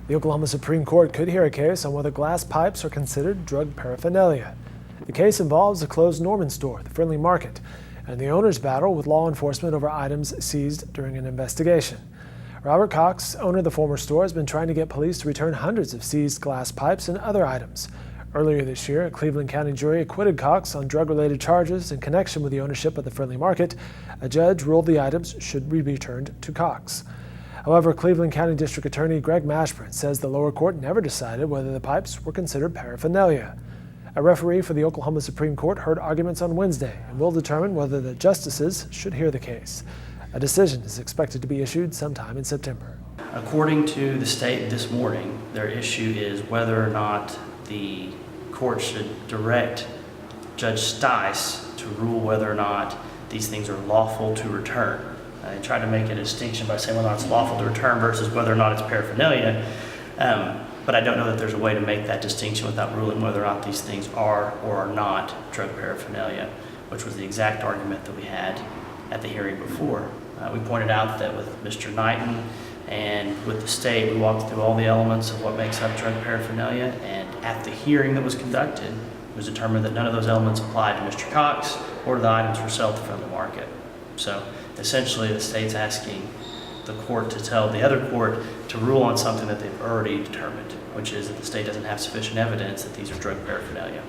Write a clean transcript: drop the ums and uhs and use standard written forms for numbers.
The Oklahoma Supreme Court could hear a case on whether glass pipes are considered drug paraphernalia. The case involves a closed Norman store, the Friendly Market, and the owner's battle with law enforcement over items seized during an investigation. Robert Cox, owner of the former store, has been trying to get police to return hundreds of seized glass pipes and other items. Earlier this year, a Cleveland County jury acquitted Cox on drug-related charges in connection with the ownership of the Friendly Market. A judge ruled the items should be returned to Cox. However, Cleveland County District Attorney Greg Mashburn says the lower court never decided whether the pipes were considered paraphernalia. A referee for the Oklahoma Supreme Court heard arguments on Wednesday and will determine whether the justices should hear the case. A decision is expected to be issued sometime in September. According to the state this morning, their issue is whether or not the court should direct Judge Stice to rule whether or not these things are lawful to return. They tried to make a distinction by saying whether or not it's lawful to return versus whether or not it's paraphernalia. But I don't know that there's a way to make that distinction without ruling whether or not these things are or are not drug paraphernalia, which was the exact argument that we had at the hearing before. We pointed out that with Mr. Knighton and with the state, we walked through all the elements of what makes up drug paraphernalia, and at the hearing that was conducted, it was determined that none of those elements applied to Mr. Cox or to the items for sale from the market. So essentially, the state's asking the court to tell the other court to rule on something that they've already determined, which is that the state doesn't have sufficient evidence that these are drug paraphernalia.